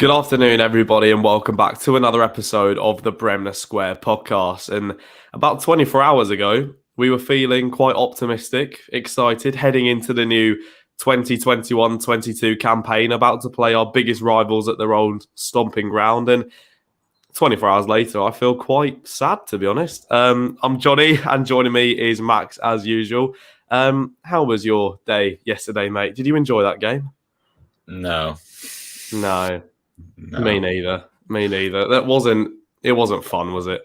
Good afternoon, everybody, and welcome back to another episode of the Bremner Square podcast. And about 24 hours ago, we were feeling quite optimistic, excited, heading into the new 2021-22 campaign, about to play our biggest rivals at their old stomping ground. And 24 hours later, I feel quite sad, to be honest. I'm Johnny, and joining me is Max, as usual. How was your day yesterday, mate? Did you enjoy that game? No. Me neither. It wasn't fun, was it?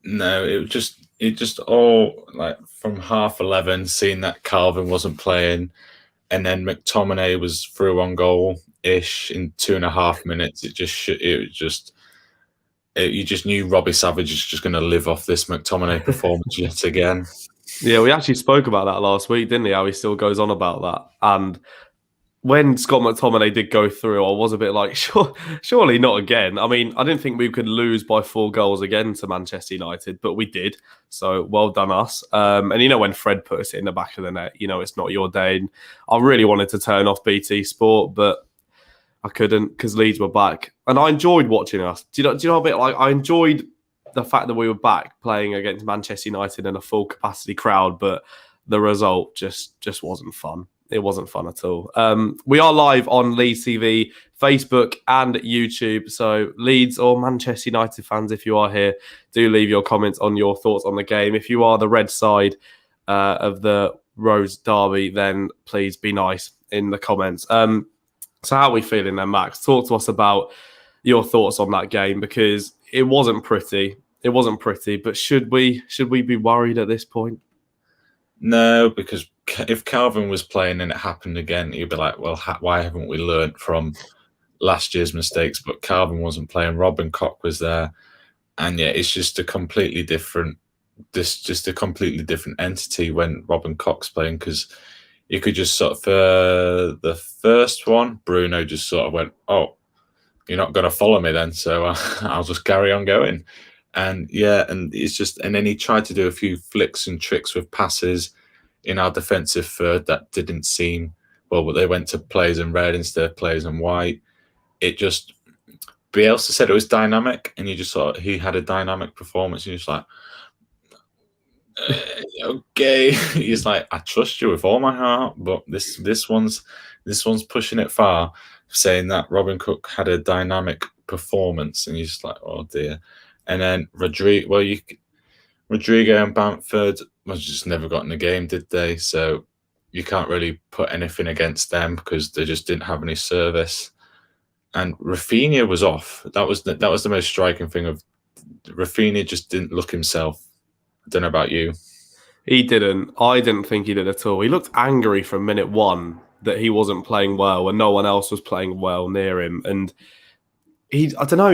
No, it just all like from 11:30, seeing that Calvin wasn't playing, and then McTominay was through on goal ish in 2.5 minutes. You just knew Robbie Savage is just going to live off this McTominay performance yet again. Yeah, we actually spoke about that last week, didn't we? How he still goes on about that. And when Scott McTominay did go through, I was a bit like, surely not again. I mean, I didn't think we could lose by 4 goals again to Manchester United, but we did. So well done us. And when Fred puts it in the back of the net, it's not your day. And I really wanted to turn off BT Sport, but I couldn't because Leeds were back. And I enjoyed watching us. Do you know a bit like I enjoyed the fact that we were back playing against Manchester United in a full capacity crowd, but the result just wasn't fun. It wasn't fun at all. We are live on Leeds TV, Facebook and YouTube. So Leeds or Manchester United fans, if you are here, do leave your comments on your thoughts on the game. If you are the red side of the Rose Derby, then please be nice in the comments. So how are we feeling then, Max? Talk to us about your thoughts on that game, because it wasn't pretty. It wasn't pretty, but should we be worried at this point? No, because if Calvin was playing and it happened again, you'd be like, well, why haven't we learnt from last year's mistakes? But Calvin wasn't playing. Robin Koch was there. And yeah, it's just a completely different entity when Robin Koch's playing, because you could just sort of, the first one, Bruno just sort of went, oh, you're not going to follow me then, so I'll just carry on going. And yeah, and it's just, and then he tried to do a few flicks and tricks with passes in our defensive third that didn't seem well. But they went to players in red instead of players in white. It just, Bielsa said it was dynamic, and you just thought he had a dynamic performance. And you're just like, okay. He's like, I trust you with all my heart, but this one's pushing it far, saying that Robin Koch had a dynamic performance, and you're just like, oh dear. And then Rodrigo and Bamford just never got in the game, did they? So you can't really put anything against them because they just didn't have any service. And Rafinha was off. That was the most striking thing. Of Rafinha just didn't look himself. I don't know about you. He didn't. I didn't think he did at all. He looked angry from minute one that he wasn't playing well and no one else was playing well near him. And I don't know,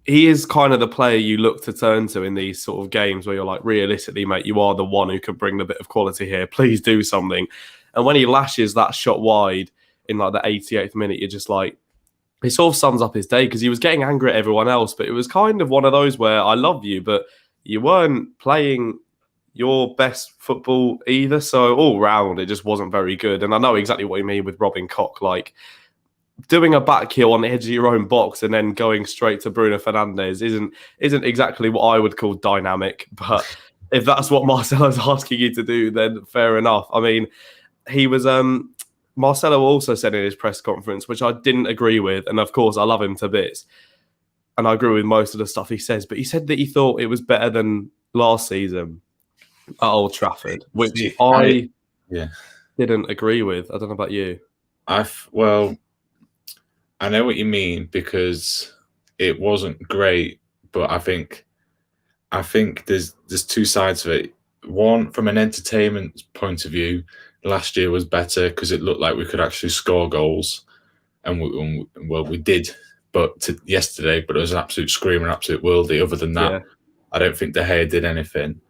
he is kind of the player you look to turn to in these sort of games where you're like, realistically, mate, you are the one who can bring the bit of quality here. Please do something. And when he lashes that shot wide in like the 88th minute, you're just like, it sort of sums up his day, because he was getting angry at everyone else. But it was kind of one of those where I love you, but you weren't playing your best football either. So all round, it just wasn't very good. And I know exactly what you mean with Robin Koch. Like, doing a back heel on the edge of your own box and then going straight to Bruno Fernandes isn't exactly what I would call dynamic. But if that's what Marcelo's asking you to do, then fair enough. I mean, he was Marcelo also said in his press conference, which I didn't agree with, and of course I love him to bits, and I agree with most of the stuff he says, but he said that he thought it was better than last season at Old Trafford, which I didn't agree with. I don't know about you. I know what you mean, because it wasn't great, but I think there's two sides of it. One, from an entertainment point of view, last year was better because it looked like we could actually score goals, and we did. But yesterday, it was an absolute screamer, absolute worldie. Other than that, I don't think De Gea did anything.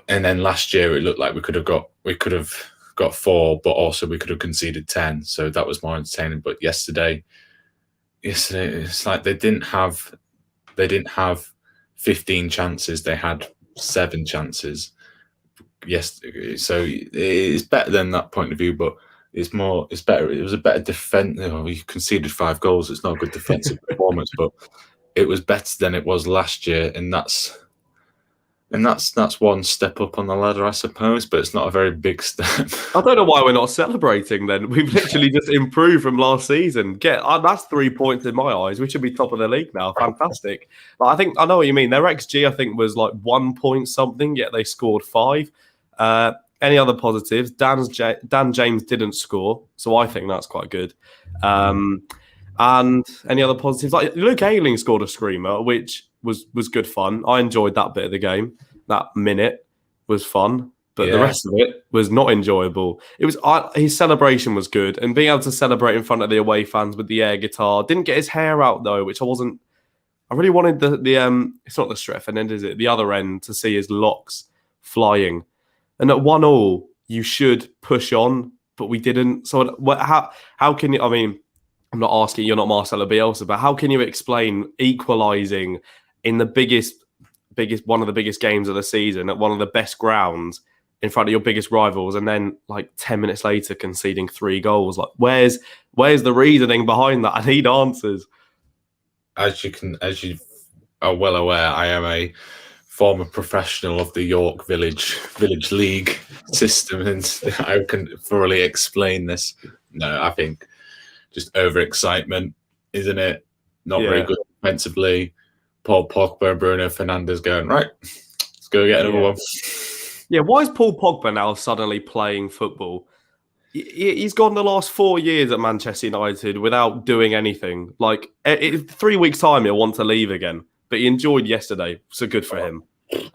And then last year, it looked like we could have got 4, but also we could have conceded 10. So that was more entertaining. But yesterday, it's like they didn't have 15 chances. They had 7 chances. Yes, so it's better than that point of view. But It's more. It's better. It was a better defense. You conceded 5 goals. It's not a good defensive performance, but it was better than it was last year, and that's one step up on the ladder, I suppose. But it's not a very big step. I don't know why we're not celebrating then. We've literally just improved from last season. That's 3 points in my eyes. We should be top of the league now. Fantastic. I know what you mean. Their XG, I think, was like 1 point something, yet they scored 5. Any other positives? Dan James didn't score, so I think that's quite good. And any other positives? Like Luke Ayling scored a screamer, which was good fun. I enjoyed that bit of the game. That minute was fun. But the rest of it was not enjoyable. His celebration was good, and being able to celebrate in front of the away fans with the air guitar. Didn't get his hair out though, which I wasn't. I really wanted the It's not the Stretford end, is it? The other end, to see his locks flying. And at 1-1, you should push on, but we didn't. So how can you? I mean, I'm not asking. You're not Marcelo Bielsa, but how can you explain equalising in the biggest one of the biggest games of the season at one of the best grounds in front of your biggest rivals, and then like 10 minutes later conceding 3 goals? Like, where's the reasoning behind that? I need answers. As you are well aware, I am a former professional of the York Village League system, and I can thoroughly explain this. No, I think just overexcitement, isn't it? Not very good defensively. Paul Pogba and Bruno Fernandes going, right, let's go get another one. Yeah, why is Paul Pogba now suddenly playing football? He's gone the last 4 years at Manchester United without doing anything. Like, 3 weeks' time, he'll want to leave again. But he enjoyed yesterday, so good for him.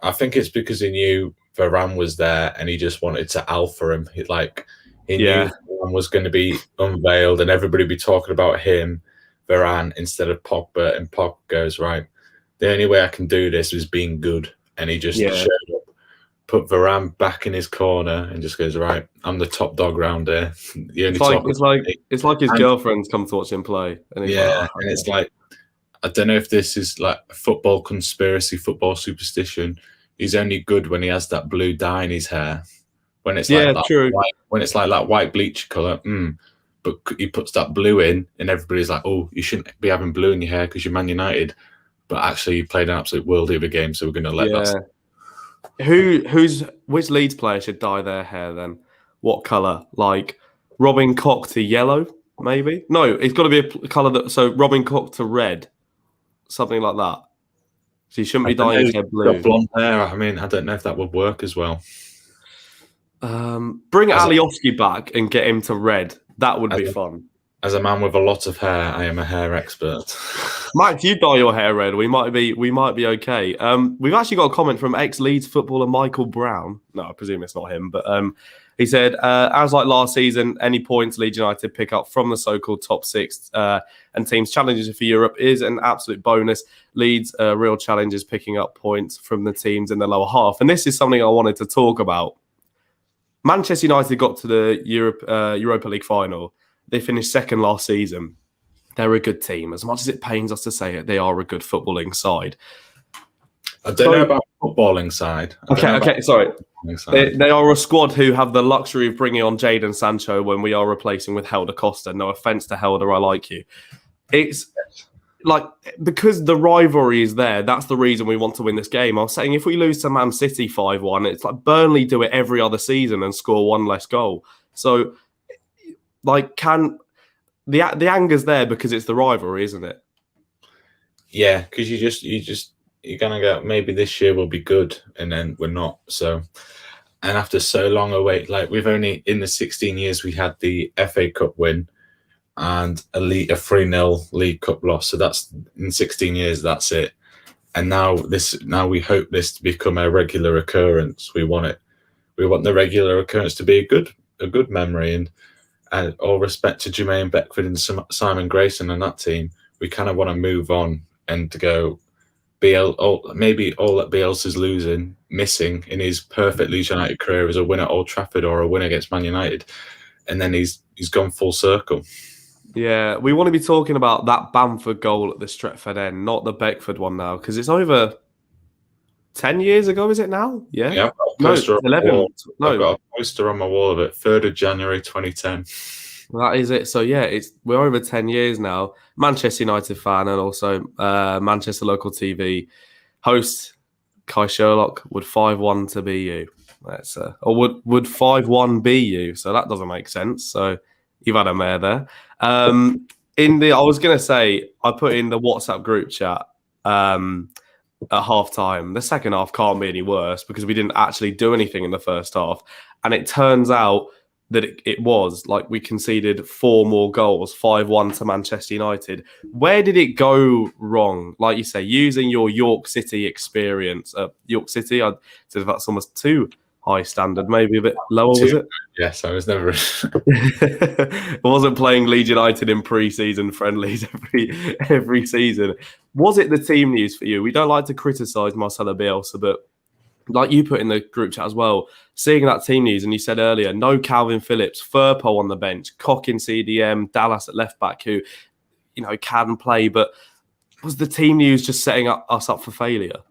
I think it's because he knew Varane was there and he just wanted to alpha him. He knew Varane was going to be unveiled and everybody would be talking about him, Varane, instead of Pogba. And Pogba goes, right, the only way I can do this is being good. And he just showed up, put Varane back in his corner and just goes, right, I'm the top dog round here. It's like his girlfriend's come to watch him play. And and it's like, I don't know if this is like a football conspiracy, football superstition. He's only good when he has that blue dye in his hair. When it's when it's like that white bleach colour, but he puts that blue in, and everybody's like, "Oh, you shouldn't be having blue in your hair because you're Man United." But actually, you played an absolute worldie of a game, so we're going to let that. Which Leeds player should dye their hair then? What colour? Like Robin Koch to yellow, maybe? No, it's got to be a colour so Robin Koch to red. Something like that. So you shouldn't be dyeing his hair blue. Got blonde hair. I mean, I don't know if that would work as well. Bring Alioski back and get him to red. That would be fun. As a man with a lot of hair, I am a hair expert. Max, you dye your hair red. We might be okay. We've actually got a comment from ex-Leeds footballer Michael Brown. No, I presume it's not him, but he said, as like last season, any points Leeds United pick up from the so-called top 6 and teams' challenges for Europe is an absolute bonus. Leeds' real challenge is picking up points from the teams in the lower half. And this is something I wanted to talk about. Manchester United got to the Europa League final. They finished second last season. They're a good team. As much as it pains us to say it, they are a good footballing side. I don't know about footballing side. Okay, sorry. They are a squad who have the luxury of bringing on Jadon Sancho when we are replacing with Helder Costa. No offence to Helder, I like you. It's like, because the rivalry is there, that's the reason we want to win this game. I was saying if we lose to Man City 5-1, it's like Burnley do it every other season and score 1 less goal. So, like, the anger's there because it's the rivalry, isn't it? Yeah, because you're gonna go, maybe this year will be good, and then we're not. So, and after so long a wait, like we've only in the 16 years we had the FA Cup win and a 3-0 League Cup loss. So that's in 16 years, that's it. And now we hope this to become a regular occurrence. We want it. We want the regular occurrence to be a good memory. And all respect to Jermaine Beckford and Simon Grayson and that team, we kind of want to move on and to go. Maybe all that Bielsa's missing in his perfect Leeds United career is a win at Old Trafford or a win against Man United, and then he's gone full circle. Yeah, we want to be talking about that Bamford goal at the Stretford end, not the Beckford one now, because it's over 10 years ago, is it now? Yeah. Yeah, I've got a No, poster on my 11. wall. I've No, got a poster on my wall of it, 3rd of January 2010. that is it. So yeah, we're over 10 years now. Manchester United fan and also Manchester local TV host Kai Sherlock. Would 5-1 to be you? That's or would 5-1 be you? So that doesn't make sense. So you've had a mare there. I was gonna say I put in the WhatsApp group chat at half time. The second half can't be any worse because we didn't actually do anything in the first half. And it turns out that it was like we conceded 4 more goals, 5-1 to Manchester United. Where did it go wrong? Like you say, using your York City experience. York City, I'd say that's almost too high standard, maybe a bit lower, was it? Yes, I was never. I wasn't playing Leeds United in pre-season friendlies every season. Was it the team news for you? We don't like to criticise Marcelo Bielsa, but like you put in the group chat as well, seeing that team news, and you said earlier, no Calvin Phillips, Firpo on the bench, Koch in CDM, Dallas at left back, who can play, but was the team news just setting us up for failure?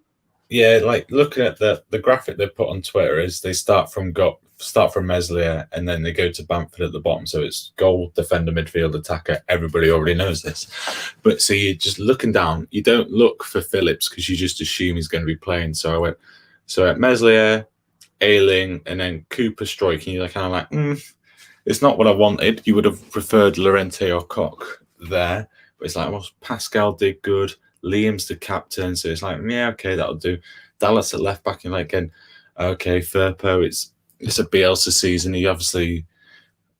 Yeah, like looking at the graphic they put on Twitter is they start from Meslier and then they go to Bamford at the bottom. So it's goal, defender, midfield, attacker. Everybody already knows this. But so you're just looking down. You don't look for Phillips because you just assume he's going to be playing. So I went, at Meslier, Ayling, and then Cooper Stroik. And you're kind of like, it's not what I wanted. You would have preferred Llorente or Koch there. But it's like, well, Pascal did good. Liam's the captain, so it's like, yeah, okay, that'll do. Dallas at left back, and like, again, okay, Firpo, it's a Bielsa season. He obviously,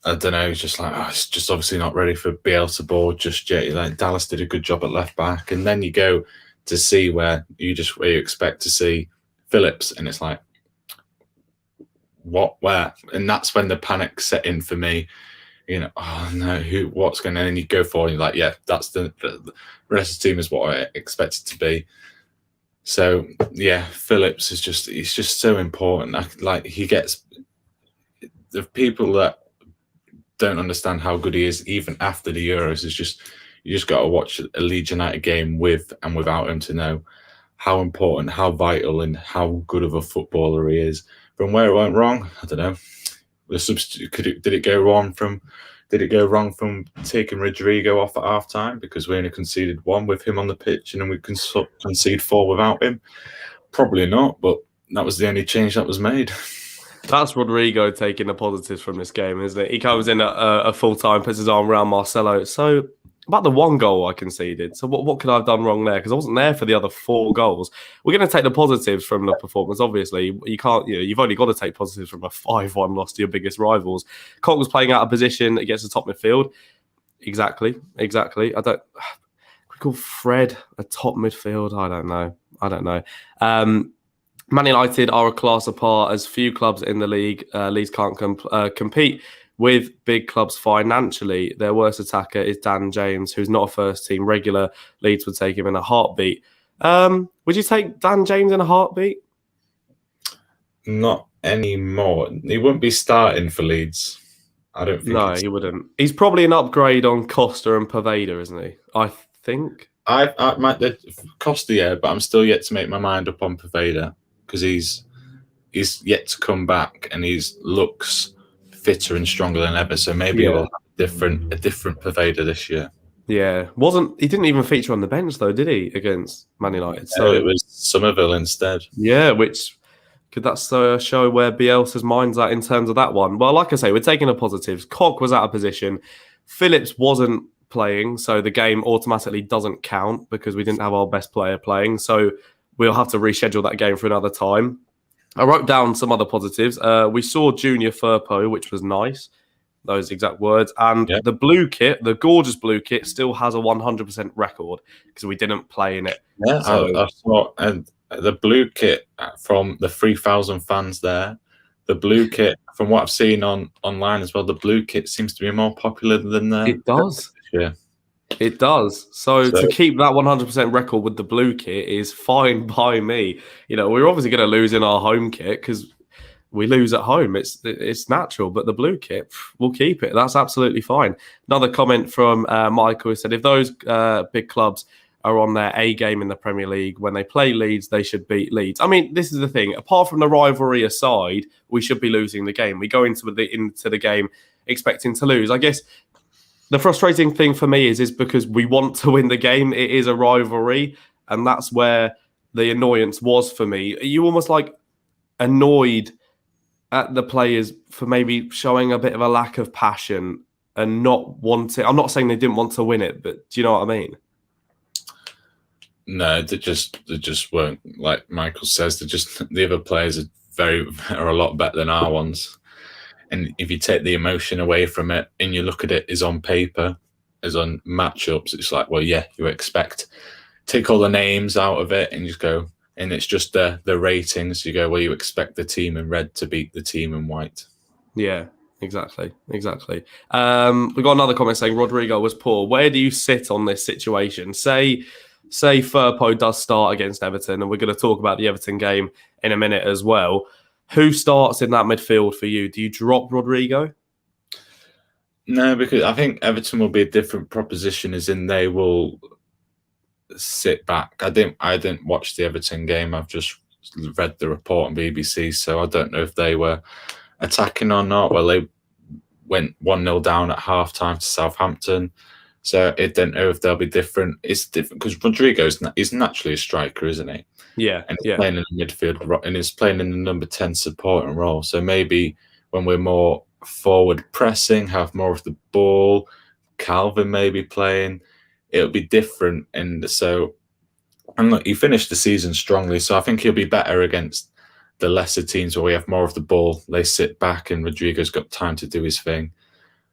I don't know, he's just like, it's just obviously not ready for Bielsa board just yet. Like Dallas did a good job at left back, and then you go to see where you expect to see Phillips, and it's like, what, where, and that's when the panic set in for me. Oh no, what's going on? And you go forward and you're like, yeah, that's the rest of the team is what I expect it to be. So yeah, Phillips he's just so important. Like he gets the people that don't understand how good he is, even after the Euros, you just got to watch a Leeds United game with and without him to know how important, how vital, and how good of a footballer he is. From where it went wrong, I don't know. Did it go wrong from taking Rodrigo off at half time because we only conceded 1 with him on the pitch and then we concede 4 without him? Probably not, but that was the only change that was made. That's Rodrigo taking the positives from this game, isn't it? He comes in at a full time, puts his arm around Marcelo. So about the 1 goal I conceded. So what could I have done wrong there? Because I wasn't there for the other 4 goals. We're going to take the positives from the performance. Obviously, you can't. You've only got to take positives from a 5-1 loss to your biggest rivals. Koch was playing out of position against the top midfield. Exactly. I don't. We call Fred a top midfield. I don't know. Man United are a class apart, as few clubs in the league. Leeds can't compete with big clubs financially. Their worst attacker is Dan James, who's not a first-team regular. Leeds would take him in a heartbeat. Would you take Dan James in a heartbeat? Not anymore. He wouldn't be starting for Leeds. I don't think. No, he wouldn't. He's probably an upgrade on Costa and Poveda, isn't he? I think. I might Costa, yeah, but I'm still yet to make my mind up on Poveda because he's yet to come back and he looks fitter and stronger than ever. So maybe we'll have a different Poveda this year. Yeah, he didn't even feature on the bench though, did he, against Man United? So it was Somerville instead. Yeah, which could that show where Bielsa's mind's at in terms of that one? Well, like I say, we're taking the positives. Koch was out of position. Phillips wasn't playing, so the game automatically doesn't count because we didn't have our best player playing. So we'll have to reschedule that game for another time. I wrote down some other positives. We saw Junior Firpo, which was nice. Those exact words. And the blue kit, the gorgeous blue kit, still has a 100% record because we didn't play in it. Yeah, so, I saw and the blue kit from the 3,000 fans there. The blue kit, from what I've seen online as well, the blue kit seems to be more popular than the. It does. Yeah. It does. So to keep that 100% record with the blue kit is fine by me. We're obviously going to lose in our home kit because we lose at home. It's natural, but the blue kit, we'll keep it. That's absolutely fine. Another comment from Michael who said, if those big clubs are on their A game in the Premier League. When they play Leeds, they should beat Leeds. I mean, this is the thing. Apart from the rivalry aside, we should be losing the game. We go into the game expecting to lose. I guess the frustrating thing for me is because we want to win the game. It is a rivalry, and that's where the annoyance was for me. You almost like annoyed at the players for maybe showing a bit of a lack of passion and not wanting. I'm not saying they didn't want to win it, but do you know what I mean? No, they just weren't. Like Michael says, the other players are a lot better than our ones. And if you take the emotion away from it and you look at it as on paper, as on matchups, it's like, well, yeah, you expect. Take all the names out of it and just go, and it's just the ratings. You go, well, you expect the team in red to beat the team in white. Yeah, exactly. We got another comment saying Rodrigo was poor. Where do you sit on this situation? Say Firpo does start against Everton, and we're going to talk about the Everton game in a minute as well. Who starts in that midfield for you? Do you drop Rodrigo? No, because I think Everton will be a different proposition, as in they will sit back. I didn't watch the Everton game. I've just read the report on BBC, so I don't know if they were attacking or not. Well, they went 1-0 down at half-time to Southampton. So I don't know if they'll be different. It's different because Rodrigo is naturally a striker, isn't he? Yeah. And he's playing in the midfield and he's playing in the number 10 supporting role. So maybe when we're more forward pressing, have more of the ball, Calvin may be playing, it'll be different. And look, he finished the season strongly, so I think he'll be better against the lesser teams where we have more of the ball. They sit back and Rodrigo's got time to do his thing.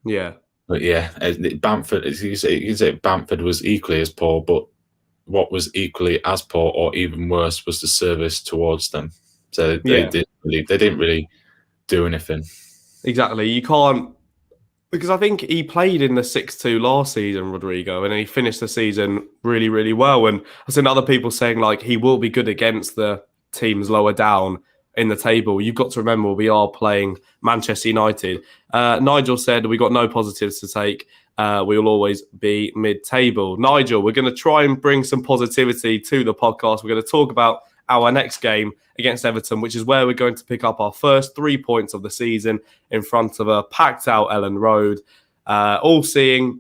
Yeah. But yeah, Bamford, you say Bamford was equally as poor, but what was equally as poor or even worse was the service towards them. So they didn't really do anything. Exactly. You can't, because I think he played in the 6-2 last season, Rodrigo, and he finished the season really, really well. And I've seen other people saying like he will be good against the teams lower down in the table. You've got to remember we are playing Manchester United. Nigel said we got no positives to take. We will always be mid-table. Nigel, we're going to try and bring some positivity to the podcast. We're going to talk about our next game against Everton, which is where we're going to pick up our first 3 points of the season in front of a packed-out Elland Road. All seeing,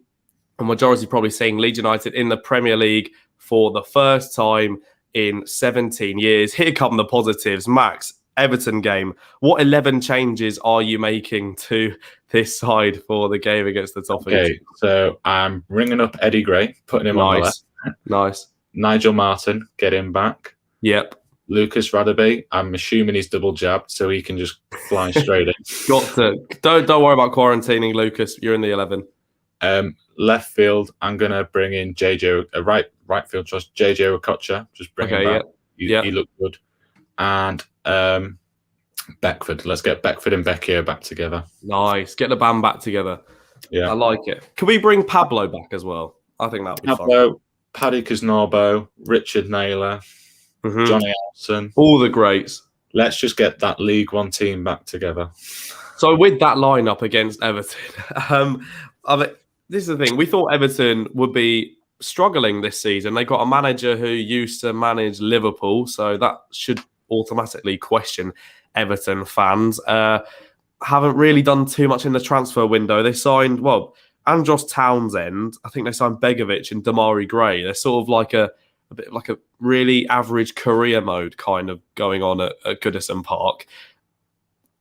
a majority probably seeing Leeds United in the Premier League for the first time in 17 years. Here come the positives. Max, Everton game. What 11 changes are you making to this side for the game against the Toffees? Okay, so I'm ringing up Eddie Gray, putting him on the left. Nice. Nigel Martin, get him back. Yep. Lucas Radebe, I'm assuming he's double jabbed, so he can just fly straight in. Got to. Don't worry about quarantining, Lucas. You're in the 11. Left field, I'm gonna bring in JJ. Right field, just JJ Okocha. Just bring him back. Yeah. He looked good. And Beckford. Let's get Beckford and Becchio back together. Nice. Get the band back together. Yeah, I like it. Can we bring Pablo back as well? I think that'd be fun. Paddy Kuznorbo, Richard Naylor, Johnny Alson. All the greats. Let's just get that League One team back together. So with that lineup against Everton, this is the thing. We thought Everton would be struggling this season. They got a manager who used to manage Liverpool, so that should automatically question Everton fans. Haven't really done too much in the transfer window. They signed, Andros Townsend. I think they signed Begovic and Damari Gray. They're sort of like a bit like a really average career mode kind of going on at Goodison Park.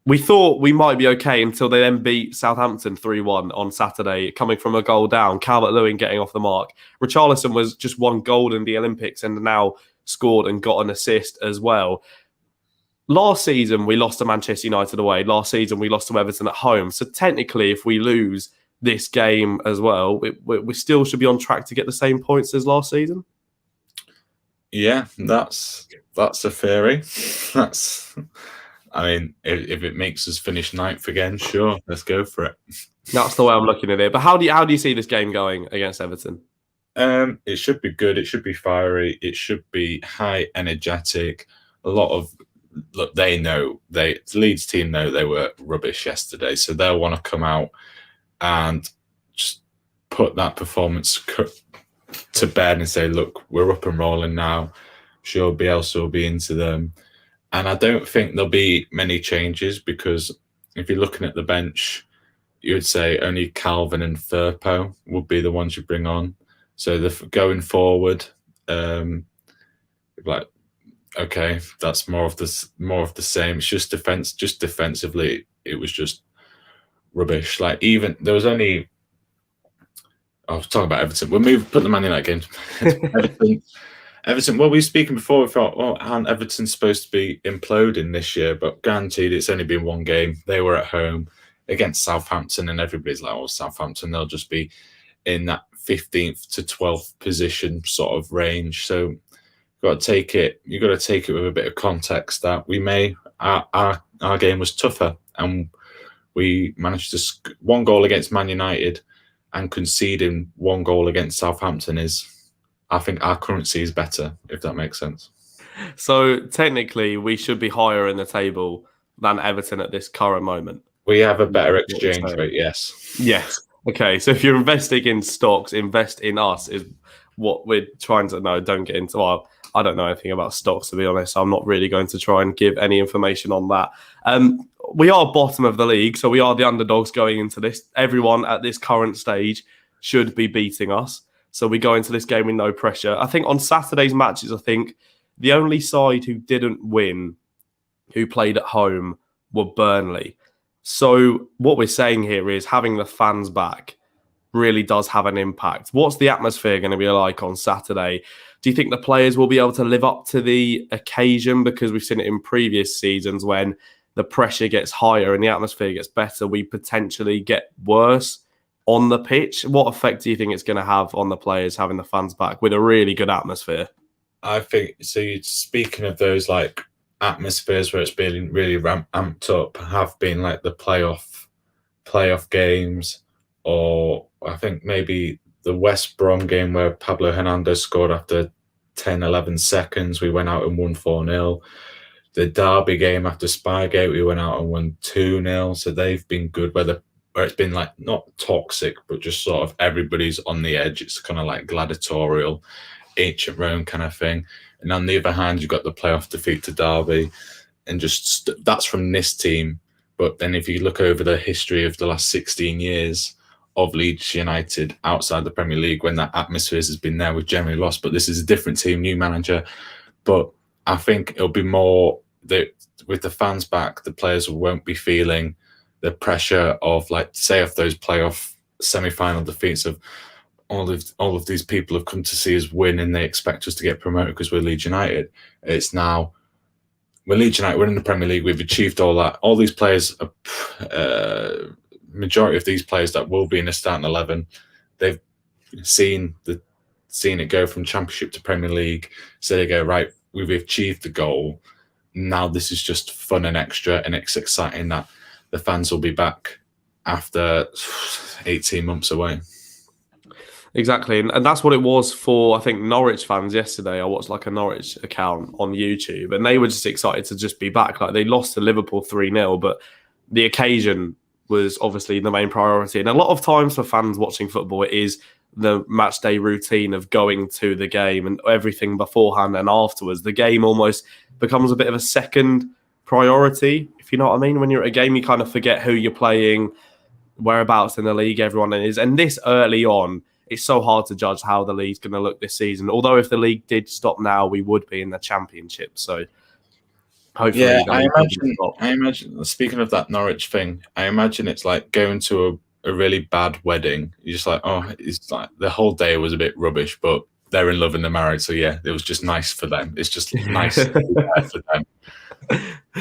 We thought we might be okay until they then beat Southampton 3-1 on Saturday, coming from a goal down. Calvert-Lewin getting off the mark. Richarlison was just won gold in the Olympics and now scored and got an assist as well. Last season, we lost to Manchester United away. Last season, we lost to Everton at home. So technically, if we lose this game as well, we still should be on track to get the same points as last season. Yeah, that's a theory. I mean, if it makes us finish ninth again, sure, let's go for it. That's the way I'm looking at it. But how do you see this game going against Everton? It should be good. It should be fiery. It should be high energetic. Look, the Leeds team know they were rubbish yesterday, so they'll want to come out and just put that performance to bed and say, look, we're up and rolling now. Sure, Bielsa will be into them. And I don't think there'll be many changes because if you're looking at the bench, you would say only Calvin and Firpo would be the ones you bring on. So going forward, like, okay, that's more of the same. It's just defense. Just defensively, it was just rubbish. Like even there was only. I was talking about Everton. We'll put the Man United game. Everton. Well, we were speaking before. We thought, well, aren't Everton supposed to be imploding this year? But guaranteed, it's only been one game. They were at home against Southampton, and everybody's like, "Oh, Southampton, they'll just be in that 15th to 12th position sort of range." So you got to take it with a bit of context. That our game was tougher, and we managed to one goal against Man United, and conceding one goal against Southampton is. I think our currency is better, if that makes sense. So technically, we should be higher in the table than Everton at this current moment. We have a better exchange rate, yes. Yes. Okay. So if you're investing in stocks, invest in us is what we're trying to know. Don't get into. Well, I don't know anything about stocks, to be honest. I'm not really going to try and give any information on that. We are bottom of the league, so we are the underdogs going into this. Everyone at this current stage should be beating us. So we go into this game with no pressure. I think on Saturday's matches, I think the only side who didn't win, who played at home, were Burnley. So what we're saying here is having the fans back really does have an impact. What's the atmosphere going to be like on Saturday? Do you think the players will be able to live up to the occasion? Because we've seen it in previous seasons when the pressure gets higher and the atmosphere gets better, we potentially get worse on the pitch. What effect do you think it's going to have on the players having the fans back with a really good atmosphere? I think so. Speaking of those like atmospheres where it's been really amped up, have been like the playoff games, or I think maybe the West Brom game where Pablo Hernandez scored after 10, 11 seconds. We went out and won 4-0. The Derby game after Spygate, we went out and won 2-0. So they've been good where it's been like not toxic, but just sort of everybody's on the edge. It's kind of like gladiatorial, ancient Rome kind of thing. And on the other hand, you've got the playoff defeat to Derby, and just that's from this team. But then if you look over the history of the last 16 years of Leeds United outside the Premier League, when that atmosphere has been there, we've generally lost. But this is a different team, new manager. But I think it'll be more that with the fans back, the players won't be feeling the pressure of, like, say, of those playoff semi-final defeats of all of these people have come to see us win and they expect us to get promoted because we're Leeds United. It's now we're Leeds United, we're in the Premier League, we've achieved all that. All these players, majority of these players that will be in the starting 11, they've seen it go from Championship to Premier League. So they go, right, we've achieved the goal. Now this is just fun and extra, and it's exciting that the fans will be back after 18 months away. Exactly. And that's what it was for, I think, Norwich fans yesterday. I watched like a Norwich account on YouTube, and they were just excited to just be back. Like, they lost to Liverpool 3-0, but the occasion was obviously the main priority. And a lot of times for fans watching football, it is the match day routine of going to the game and everything beforehand and afterwards. The game almost becomes a bit of a second priority, if you know what I mean. When you're at a game, you kind of forget who you're playing, whereabouts in the league everyone is. And this early on, it's so hard to judge how the league's going to look this season. Although if the league did stop now, we would be in the Championship. So hopefully, yeah, I imagine. Speaking of that Norwich thing, I imagine it's like going to a really bad wedding. You're just like, oh, it's like the whole day was a bit rubbish, but they're in love and they're married. So yeah, it was just nice for them. It's just nice to be there for them.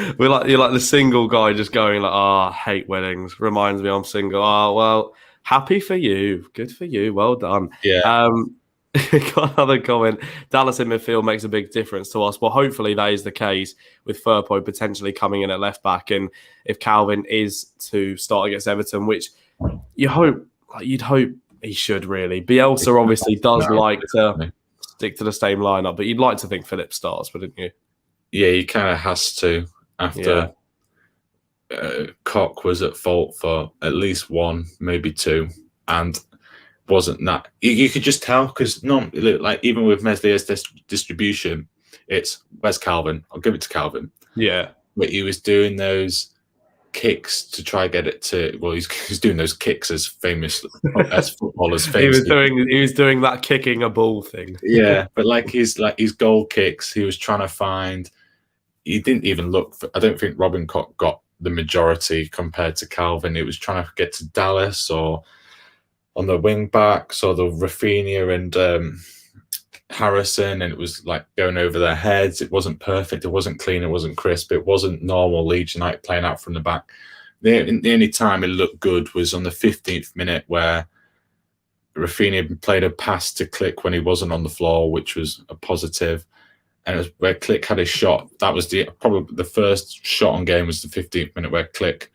You're like the single guy just going like, I hate weddings. Reminds me I'm single. Oh, well, happy for you. Good for you. Well done. Yeah. Got another comment. Dallas in midfield makes a big difference to us. Well, hopefully that is the case with Firpo potentially coming in at left back, and if Calvin is to start against Everton, which you'd hope he should really. Bielsa obviously does like to stick to the same lineup, but you'd like to think Phillips starts, wouldn't you? Yeah, he kind of has to after Koch was at fault for at least one, maybe two, and wasn't that. You could just tell because like even with Meslier's distribution, it's where's Calvin? I'll give it to Calvin. Yeah. But he was doing those kicks to try get it to. Well, he's doing those kicks as footballers famously. He was doing that kicking a ball thing. Yeah, but like his goal kicks, he was trying to find. He didn't even look. I don't think Robin Koch got the majority compared to Calvin. It was trying to get to Dallas or on the wing backs or the Rafinha and Harrison, and it was like going over their heads. It wasn't perfect. It wasn't clean. It wasn't crisp. It wasn't normal Leeds United playing out from the back. The only time it looked good was on the 15th minute where Rafinha played a pass to Click when he wasn't on the floor, which was a positive. And it was where Click had his shot. That was probably the first shot on game was the 15th minute where Click,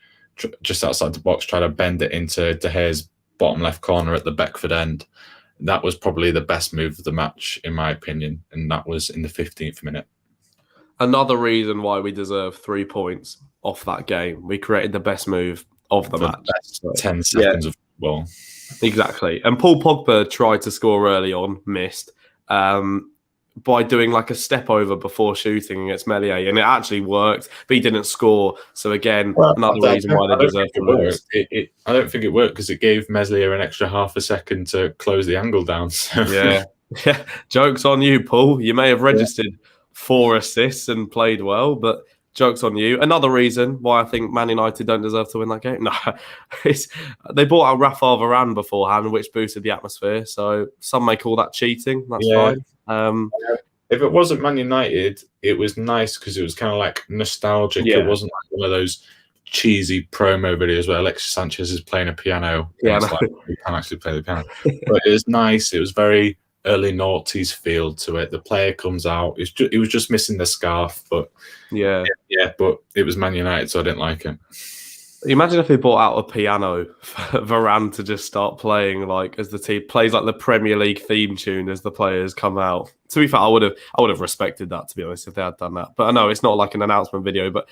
just outside the box, tried to bend it into De Gea's bottom left corner at the Beckford end. That was probably the best move of the match, in my opinion. And that was in the 15th minute. Another reason why we deserve 3 points off that game. We created the best move of the match. Best 10 seconds of football. Exactly. And Paul Pogba tried to score early on, missed, by doing like a step over before shooting against Meslier. And it actually worked, but he didn't score. So again, another reason why they deserve to lose. I don't think it worked because it gave Meslier an extra half a second to close the angle down. So. Yeah. Joke's on you, Paul. You may have registered 4 assists and played well, but joke's on you. Another reason why I think Man United don't deserve to win that game. No, they bought out Rafael Varane beforehand, which boosted the atmosphere. So some may call that cheating. That's fine. If it wasn't Man United, it was nice because it was kind of like nostalgic. It wasn't like one of those cheesy promo videos where Alexis Sanchez is playing a piano. Yeah, it's like, you can't actually play the piano. But it was nice. It was very early noughties feel to it. The player comes out. He was just missing the scarf, but but it was Man United, so I didn't like it. Imagine if they brought out a piano for Varane to just start playing, like as the team plays like the Premier League theme tune as the players come out. To be fair, I would have respected that, to be honest, if they had done that. But I know it's not like an announcement video, but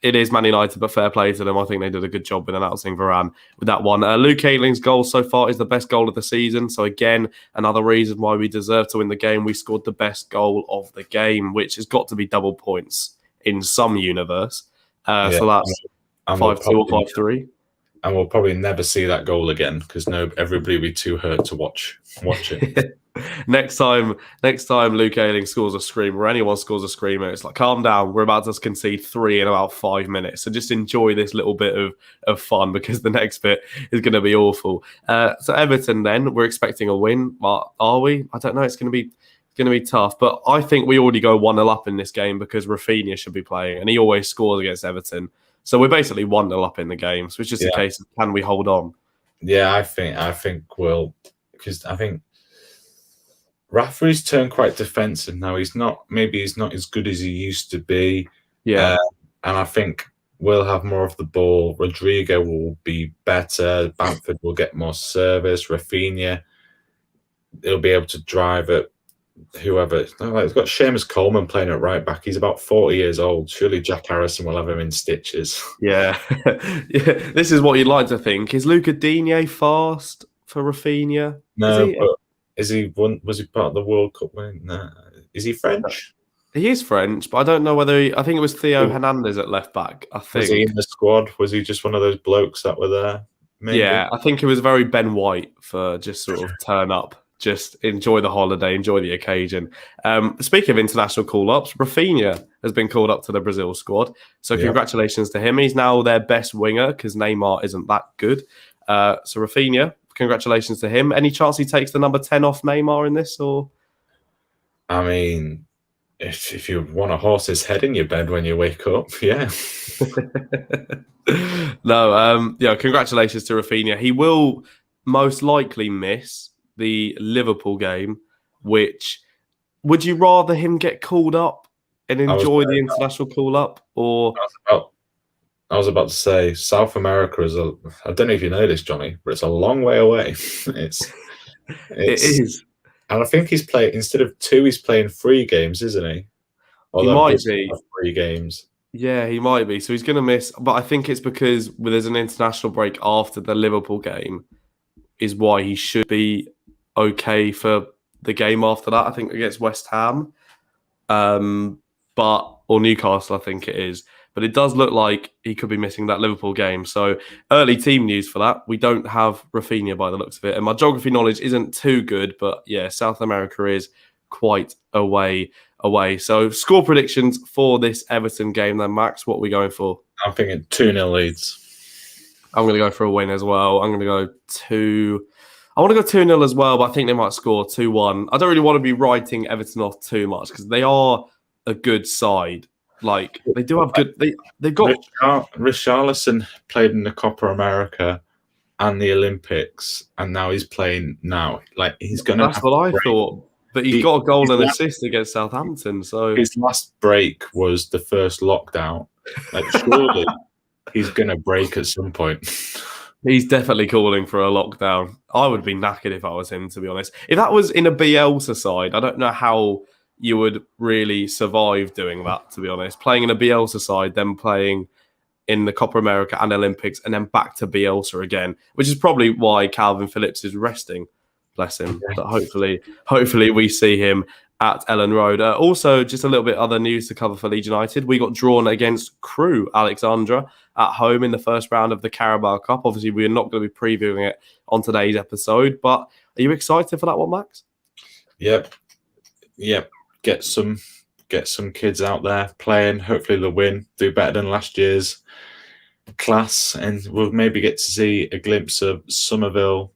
it is Man United, but fair play to them. I think they did a good job with announcing Varane with that one. Luke Ayling's goal so far is the best goal of the season. So again, another reason why we deserve to win the game. We scored the best goal of the game, which has got to be double points in some universe. So that's 5-2 or 5-3. And we'll probably never see that goal again because everybody will be too hurt to watch it. Next time Luke Ayling scores a screamer or anyone scores a screamer, it's like, calm down, we're about to concede 3 in about 5 minutes. So just enjoy this little bit of fun because the next bit is going to be awful. So Everton then, we're expecting a win. But are we? I don't know. It's going to be tough. But I think we already go 1-0 up in this game because Rafinha should be playing and he always scores against Everton. So we're basically 1-0 up in the game. So it's just a case of can we hold on? Yeah, I think we'll, because I think Rafa's turned quite defensive now. He's not as good as he used to be. Yeah. And I think we'll have more of the ball. Rodrigo will be better. Bamford will get more service. Rafinha, he'll be able to drive it. Whoever, it's got Seamus Coleman playing at right back. He's about 40 years old. Surely Jack Harrison will have him in stitches. Yeah. This is what you'd like to think. Is Luca Digne fast for Rafinha? No, was he part of the World Cup winning? No. Is he French? He is French, but I don't know whether I think it was Theo Hernandez at left back. I think. Was he in the squad? Was he just one of those blokes that were there? Maybe? Yeah, I think it was very Ben White for just sort of turn up. Just enjoy the holiday, enjoy the occasion. Speaking of international call-ups, Rafinha has been called up to the Brazil squad. So congratulations to him. He's now their best winger because Neymar isn't that good. So Rafinha, congratulations to him. Any chance he takes the number 10 off Neymar in this? Or I mean, if you want a horse's head in your bed when you wake up, yeah. No, congratulations to Rafinha. He will most likely miss the Liverpool game, which would you rather him get called up and enjoy the international call up, or I was about to say South America is I don't know if you know this, Johnny, but it's a long way away. It is. And I think he's playing instead of 2, he's playing 3 games, isn't he? He might be 3 games. Yeah, he might be. So he's going to miss, but I think it's because there's an international break after the Liverpool game. is why he should be okay for the game after that. I think against West Ham, or Newcastle, I think it is. But it does look like he could be missing that Liverpool game. So early team news for that. We don't have Rafinha by the looks of it, and my geography knowledge isn't too good. But yeah, South America is quite a way away. So score predictions for this Everton game, then Max. What are we going for? I'm thinking 2-0 Leeds. I'm going to go for a win as well. I'm going to go 2. I want to go 2-0 as well, but I think they might score 2-1. I don't really want to be writing Everton off too much because they are a good side. Like, they do have good... They've got... Richarlison played in the Copa America and the Olympics, and now he's playing now. Like, he's going to... That's what I thought. But he got a goal and assist against Southampton, so... His last break was the first lockdown. Like, surely he's going to break at some point. He's definitely calling for a lockdown. I would be knackered if I was him, to be honest. If that was in a Bielsa side, I don't know how you would really survive doing that, to be honest. Playing in a Bielsa side, then playing in the Copa America and Olympics, and then back to Bielsa again, which is probably why Calvin Phillips is resting. Bless him. But hopefully we see him at Elland Road. Also, just a little bit other news to cover for Leeds United. We got drawn against Crewe Alexandra at home in the first round of the Carabao Cup. Obviously, we're not going to be previewing it on today's episode, but are you excited for that one, Max? Yep. Get some kids out there playing. Hopefully they'll win, do better than last year's class, and we'll maybe get to see a glimpse of Somerville,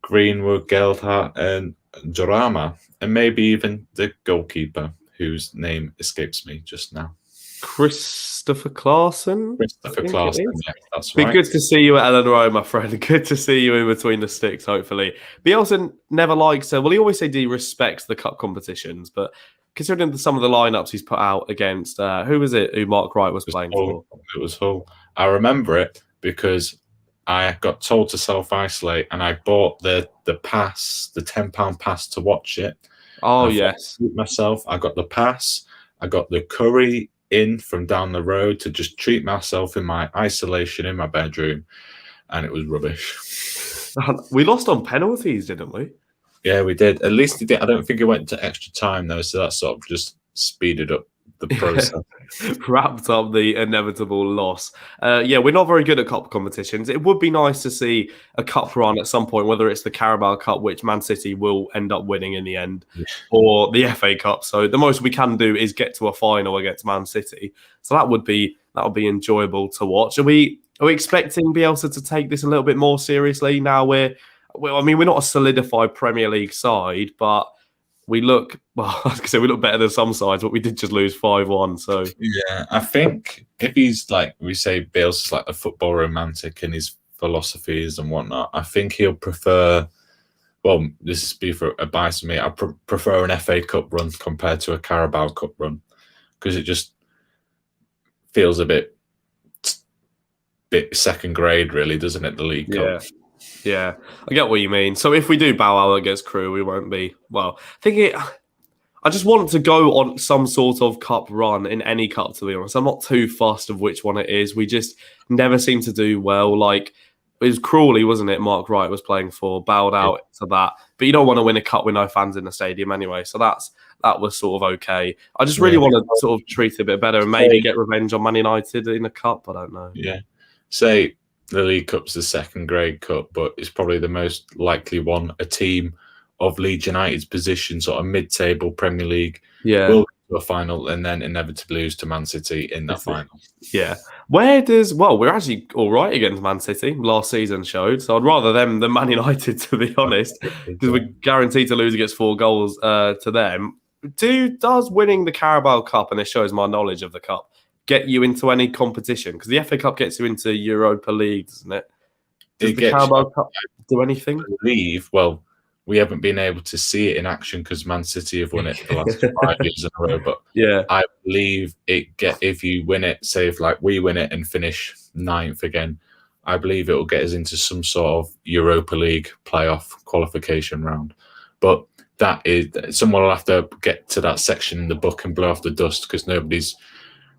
Greenwood, Geldhart, and Jorama, and maybe even the goalkeeper, whose name escapes me just now. Christopher Claassen? Christopher Claassen, yeah, that's right. Be good to see you at Elland Road, my friend. Good to see you in between the sticks, hopefully. Bielsa never likes he always said he respects the cup competitions, but considering some of the lineups he's put out against, who was it who Mark Wright was playing for? It was Hull. I remember it because I got told to self-isolate and I bought the pass, the £10 pass to watch it. Oh, yes. Myself, I got the pass. I got the curry in from down the road to just treat myself in my isolation in my bedroom, and it was rubbish. We lost on penalties, didn't we? Yeah, we did. At least it did. I don't think it went to extra time though, so that sort of just speeded up the process. Wrapped up the inevitable loss. We're not very good at cup competitions. It would be nice to see a cup run at some point, whether it's the Carabao Cup, which Man City will end up winning in the end, or the FA Cup. So the most we can do is get to a final against Man City. So that would be enjoyable to watch. Are we expecting Bielsa to take this a little bit more seriously now? We're not a solidified Premier League side, but we look better than some sides, but we did just lose 5-1. So yeah, I think if he's like we say, Bielsa's like a football romantic in his philosophies and whatnot, I think he'll prefer. Well, this is be for a bias to me. I prefer an FA Cup run compared to a Carabao Cup run because it just feels a bit second grade, really, doesn't it? The League Cup. Yeah, I get what you mean. So if we do bow out against Crewe, we won't be I just want to go on some sort of cup run in any cup, to be honest. I'm not too fussed of which one it is. We just never seem to do well. Like, it was Crawley, wasn't it? Mark Wright was playing for, bowed out to that. But you don't want to win a cup with no fans in the stadium anyway. So that was sort of okay. I just really want to sort of treat it a bit better and maybe get revenge on Man United in a cup. I don't know. Yeah. Say the League Cup's the second grade cup, but it's probably the most likely one. A team of Leeds United's position, sort of mid-table Premier League, will go to a final and then inevitably lose to Man City in that final. Yeah. We're actually all right against Man City, last season showed, so I'd rather them than Man United, to be honest, because we're guaranteed to lose against 4 goals to them. Does winning the Carabao Cup, and this shows my knowledge of the Cup, get you into any competition? Because the FA Cup gets you into Europa League, doesn't it? Does the Carabao Cup do anything? We haven't been able to see it in action because Man City have won it for the last 5 years in a row. But I believe if you win it, say if like we win it and finish 9th again, I believe it will get us into some sort of Europa League playoff qualification round. But that is someone will have to get to that section in the book and blow off the dust because nobody's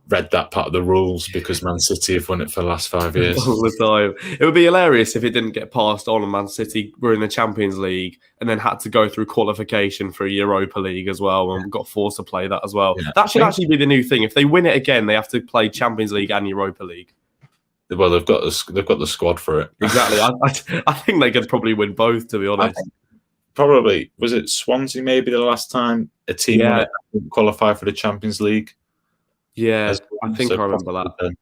read that part of the rules because Man City have won it for the last 5 years. All the time. It would be hilarious if it didn't get passed on and Man City were in the Champions League and then had to go through qualification for a Europa League as well and got forced to play that as well. Yeah. That should actually be the new thing. If they win it again, they have to play Champions League and Europa League. Well, they've got the squad for it. Exactly. I think they could probably win both, to be honest. Probably. Was it Swansea maybe the last time a team won it, qualify for the Champions League? Yeah, I think I remember that.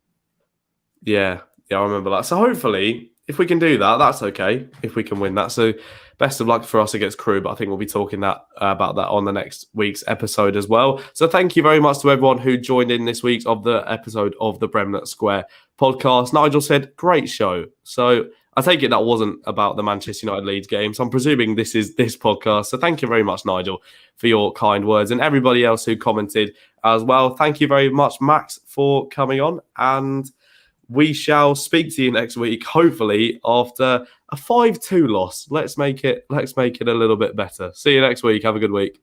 Yeah, I remember that. So hopefully, if we can do that, that's okay. If we can win that. So best of luck for us against Crew, but I think we'll be talking about that on the next week's episode as well. So thank you very much to everyone who joined in this week's of the episode of the Bremner Square podcast. Nigel said, great show. So I take it that wasn't about the Manchester United Leeds game. So I'm presuming this is this podcast. So thank you very much, Nigel, for your kind words, and everybody else who commented as well. Thank you very much, Max, for coming on, and we shall speak to you next week, hopefully after a 5-2 loss. Let's make it a little bit better. See you next week. Have a good week.